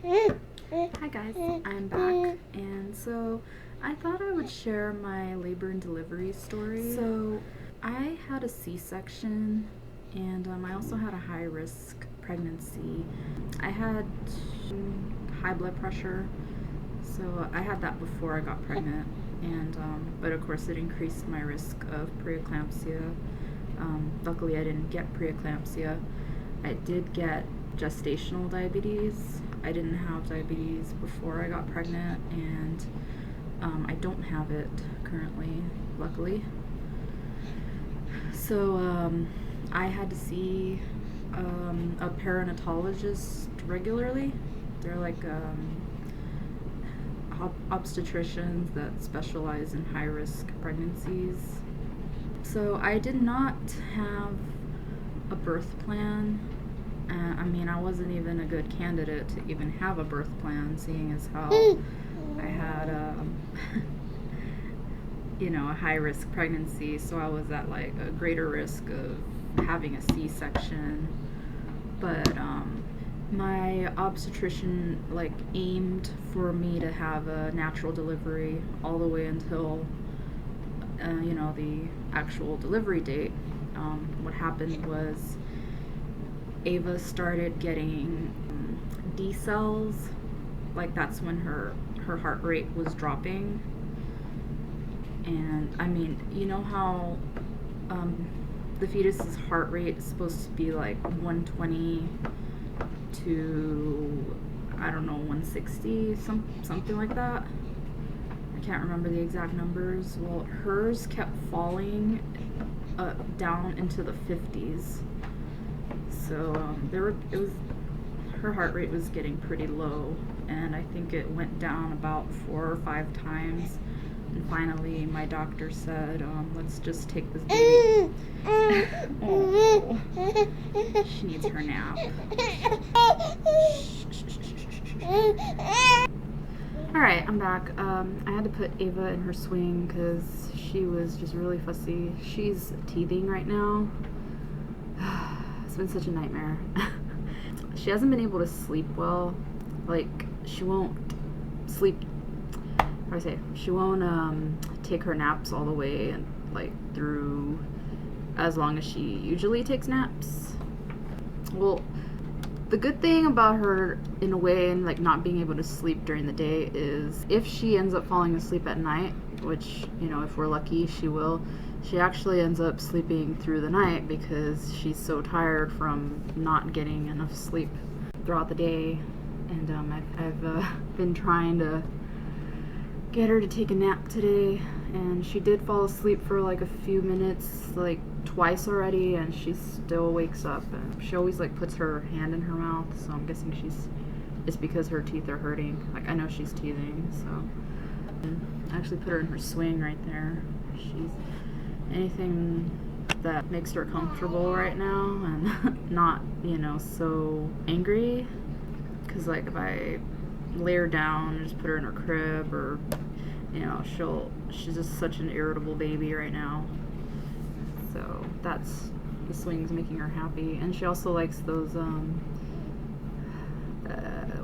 Hi guys, I'm back, and so I thought I would share my labor and delivery story. So I had a C-section, and I also had a high-risk pregnancy. I had high blood pressure, so I had that before I got pregnant, and but of course it increased my risk of preeclampsia. Luckily I didn't get preeclampsia. I did get gestational diabetes. I didn't have diabetes before I got pregnant, and I don't have it currently, luckily. So I had to see a perinatologist regularly. They're like obstetricians that specialize in high-risk pregnancies. So I did not have a birth plan. I wasn't even a good candidate to even have a birth plan, seeing as how I had a high-risk pregnancy, so I was at like a greater risk of having a C-section. But my obstetrician aimed for me to have a natural delivery all the way until the actual delivery date. What happened was Ava started getting decels. That's when her heart rate was dropping. And you know how the fetus's heart rate is supposed to be 120 to, I don't know, 160, something like that. I can't remember the exact numbers. Well, hers kept falling down into the 50s. So her heart rate was getting pretty low, and I think it went down about 4 or 5 times. And finally, my doctor said, let's just take this baby. Oh, she needs her nap. Alright, I'm back. I had to put Ava in her swing because she was just really fussy. She's teething right now. It's been such a nightmare. She hasn't been able to sleep well. She won't sleep. How do I say? She won't take her naps all the way and through as long as she usually takes naps. Well, the good thing about her, in a way, and not being able to sleep during the day is if she ends up falling asleep at night, which, if we're lucky, she will. She actually ends up sleeping through the night because she's so tired from not getting enough sleep throughout the day. And I've been trying to get her to take a nap today, and she did fall asleep for a few minutes, twice already, and she still wakes up, and she always puts her hand in her mouth, so I'm guessing it's because her teeth are hurting. I know she's teething, so I actually put her in her swing right there. She's anything that makes her comfortable right now and not so angry, because if I lay her down and just put her in her crib, or she's just such an irritable baby right now. So that's the swing's making her happy. And she also likes those what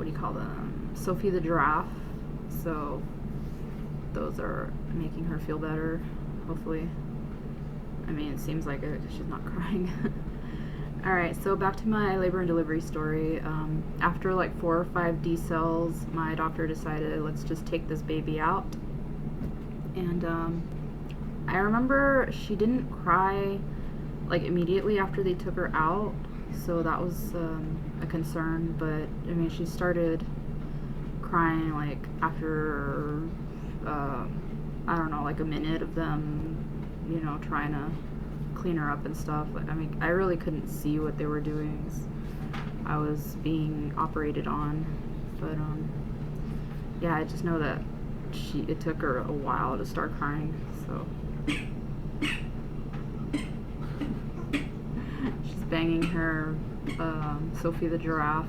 do you call them, Sophie the giraffe, so those are making her feel better, hopefully. It seems like it because she's not crying. Alright, so back to my labor and delivery story. After 4 or 5 decels, my doctor decided, let's just take this baby out. And I remember she didn't cry immediately after they took her out, so that was a concern. But she started crying after I don't know, a minute of them trying to clean her up and stuff. I really couldn't see what they were doing. I was being operated on, but yeah, I just know that it took her a while to start crying. So she's banging her Sophie the giraffe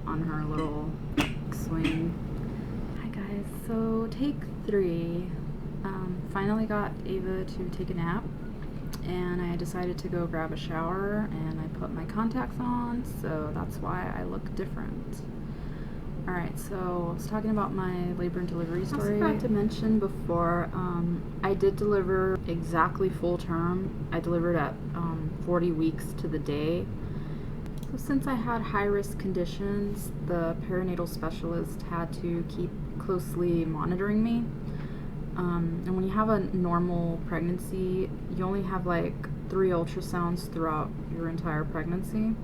on her little swing. Hi guys, so take 3. Finally got Ava to take a nap, and I decided to go grab a shower, and I put my contacts on, so that's why I look different. Alright, so I was talking about my labor and delivery story. I forgot to mention before, I did deliver exactly full term. I delivered at 40 weeks to the day. So since I had high-risk conditions, the perinatal specialist had to keep closely monitoring me. And when you have a normal pregnancy, you only have like 3 ultrasounds throughout your entire pregnancy.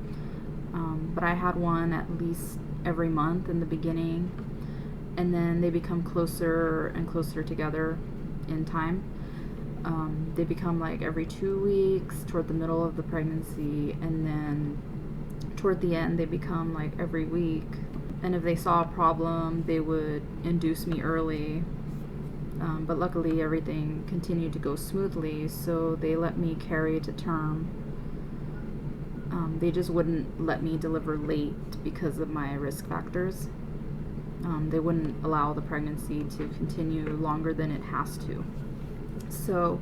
But I had one at least every month in the beginning, and then they become closer and closer together in time. They become like every 2 weeks toward the middle of the pregnancy, and then toward the end they become like every week. And if they saw a problem, they would induce me early. But luckily everything continued to go smoothly, so they let me carry to term. They just wouldn't let me deliver late because of my risk factors. They wouldn't allow the pregnancy to continue longer than it has to. So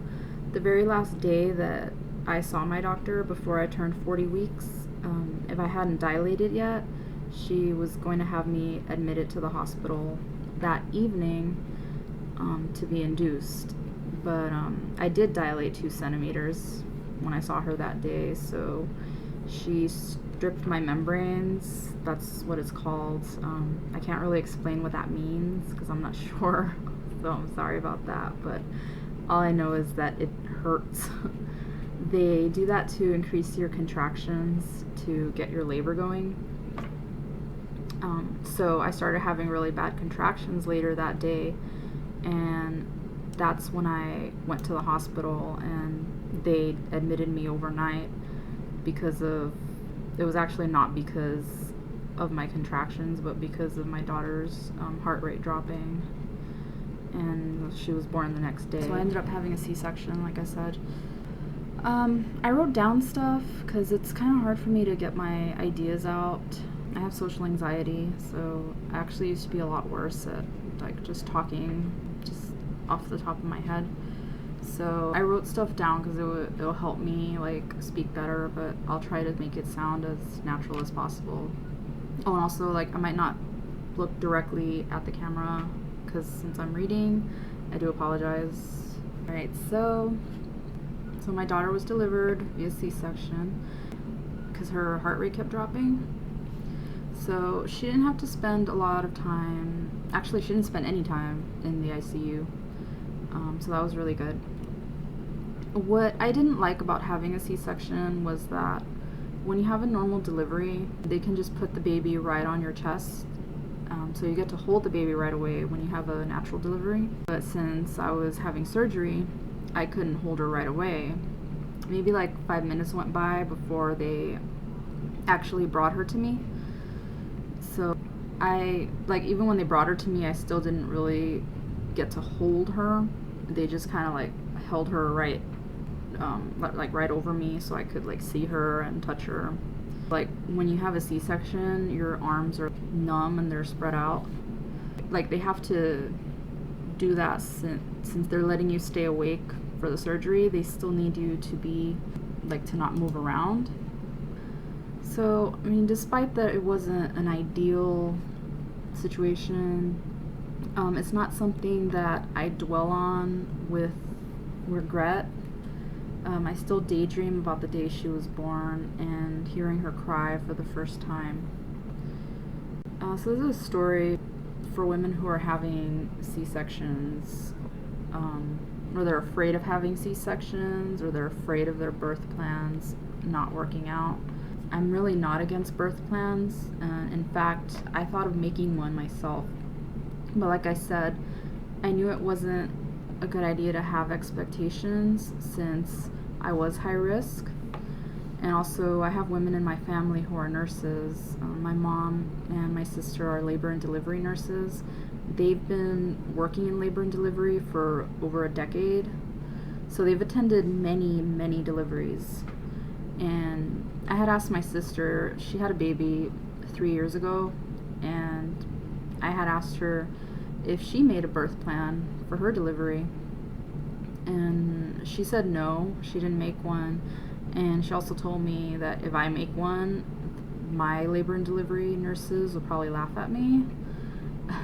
the very last day that I saw my doctor before I turned 40 weeks, if I hadn't dilated yet, she was going to have me admitted to the hospital that evening to be induced. But I did dilate 2 centimeters when I saw her that day, so she stripped my membranes. That's what it's called. I can't really explain what that means because I'm not sure, so I'm sorry about that, but all I know is that it hurts. They do that to increase your contractions to get your labor going. So I started having really bad contractions later that day, and that's when I went to the hospital and they admitted me overnight because of, it was actually not because of my contractions, but because of my daughter's heart rate dropping, and she was born the next day. So I ended up having a C-section, like I said. I wrote down stuff because it's kind of hard for me to get my ideas out. I have social anxiety, so I actually used to be a lot worse at like just talking just off the top of my head. So I wrote stuff down because it'll help me like speak better, but I'll try to make it sound as natural as possible. Oh, and also like I might not look directly at the camera because since I'm reading, I do apologize. Alright, so my daughter was delivered via C-section because her heart rate kept dropping. So she didn't have to spend a lot of time, actually she didn't spend any time in the ICU, so that was really good. What I didn't like about having a C-section was that when you have a normal delivery, they can just put the baby right on your chest, so you get to hold the baby right away when you have a natural delivery. But since I was having surgery, I couldn't hold her right away. Maybe like 5 minutes went by before they actually brought her to me. So even when they brought her to me, I still didn't really get to hold her. They just kind of like held her right, right over me so I could like see her and touch her. Like when you have a C-section, your arms are numb and they're spread out. Like they have to do that since they're letting you stay awake for the surgery. They still need you to be like to not move around. So I mean, despite that it wasn't an ideal situation, it's not something that I dwell on with regret. I still daydream about the day she was born and hearing her cry for the first time. So this is a story for women who are having C-sections, or they're afraid of having C-sections, or they're afraid of their birth plans not working out. I'm really not against birth plans. In fact, I thought of making one myself. But like I said, I knew it wasn't a good idea to have expectations since I was high risk. And also, I have women in my family who are nurses. My mom and my sister are labor and delivery nurses. They've been working in labor and delivery for over a decade. So they've attended many, many deliveries. And I had asked my sister, she had a baby 3 years ago, and I had asked her if she made a birth plan for her delivery. And she said no, she didn't make one. And she also told me that if I make one, my labor and delivery nurses will probably laugh at me.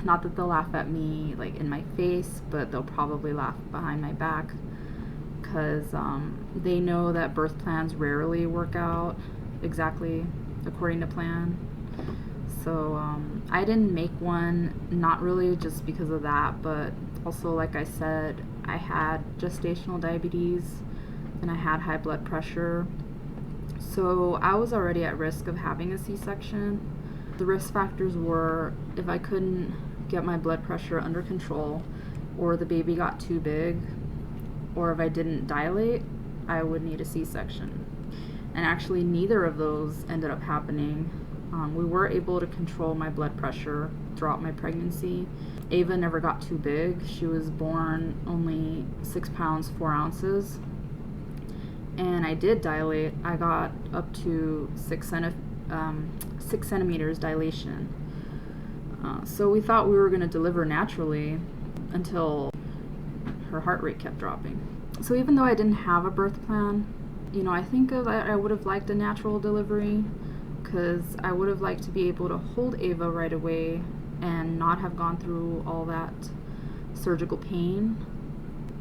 Not that they'll laugh at me like in my face, but they'll probably laugh behind my back, because they know that birth plans rarely work out exactly according to plan. So I didn't make one, not really just because of that, but also, like I said, I had gestational diabetes and I had high blood pressure. So I was already at risk of having a C-section. The risk factors were if I couldn't get my blood pressure under control, or the baby got too big, or if I didn't dilate, I would need a C-section. And actually neither of those ended up happening. We were able to control my blood pressure throughout my pregnancy. Ava never got too big. She was born only 6 pounds 4 ounces. And I did dilate. I got up to 6 centimeters dilation. So we thought we were going to deliver naturally until her heart rate kept dropping. So even though I didn't have a birth plan, I think I would have liked a natural delivery, because I would have liked to be able to hold Ava right away and not have gone through all that surgical pain.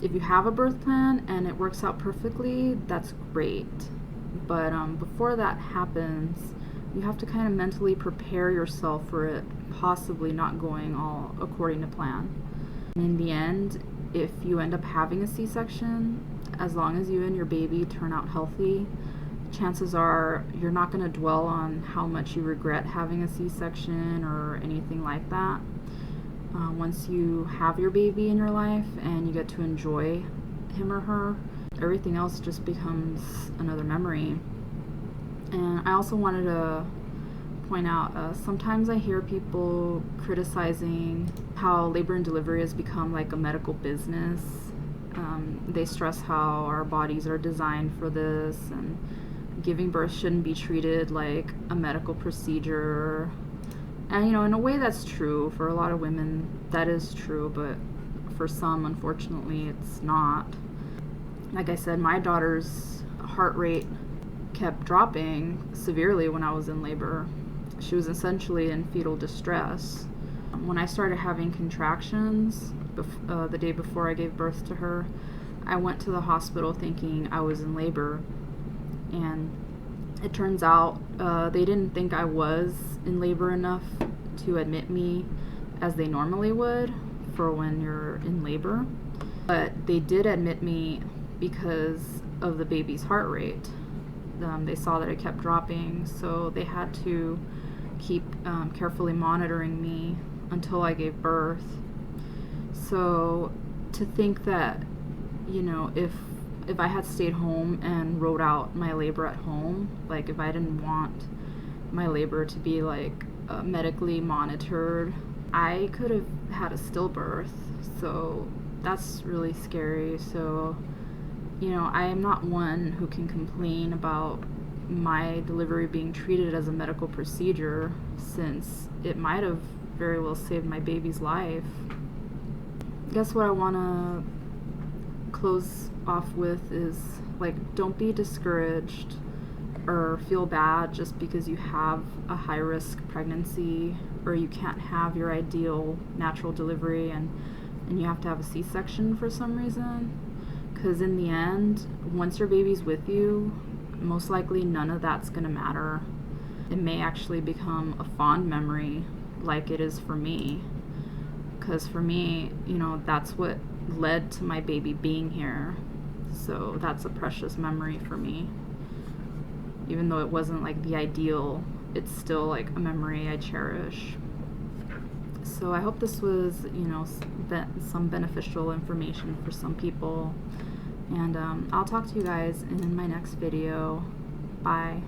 If you have a birth plan and it works out perfectly, that's great. But before that happens, you have to kind of mentally prepare yourself for it possibly not going all according to plan. And in the end, if you end up having a C-section, as long as you and your baby turn out healthy, chances are you're not going to dwell on how much you regret having a C-section or anything like that. Once you have your baby in your life and you get to enjoy him or her, everything else just becomes another memory. And I also wanted to point out, sometimes I hear people criticizing how labor and delivery has become like a medical business. They stress how our bodies are designed for this, and giving birth shouldn't be treated like a medical procedure. And in a way that's true. For a lot of women that is true, but for some, unfortunately, it's not. Like I said, my daughter's heart rate kept dropping severely when I was in labor. She was essentially in fetal distress. When I started having contractions the day before I gave birth to her, I went to the hospital thinking I was in labor, and it turns out they didn't think I was in labor enough to admit me as they normally would for when you're in labor. But they did admit me because of the baby's heart rate. They saw that it kept dropping, so they had to keep carefully monitoring me until I gave birth. So to think that, if I had stayed home and wrote out my labor at home, like if I didn't want my labor to be like medically monitored, I could have had a stillbirth. So that's really scary. So, I am not one who can complain about my delivery being treated as a medical procedure, since it might have very well saved my baby's life. I guess what I want to close off with is, don't be discouraged or feel bad just because you have a high-risk pregnancy, or you can't have your ideal natural delivery and you have to have a C-section for some reason. Because in the end, once your baby's with you, most likely none of that's going to matter. It may actually become a fond memory, like it is for me. Because for me, that's what led to my baby being here. So that's a precious memory for me. Even though it wasn't like the ideal, it's still like a memory I cherish. So I hope this was, some beneficial information for some people. And I'll talk to you guys in my next video. Bye.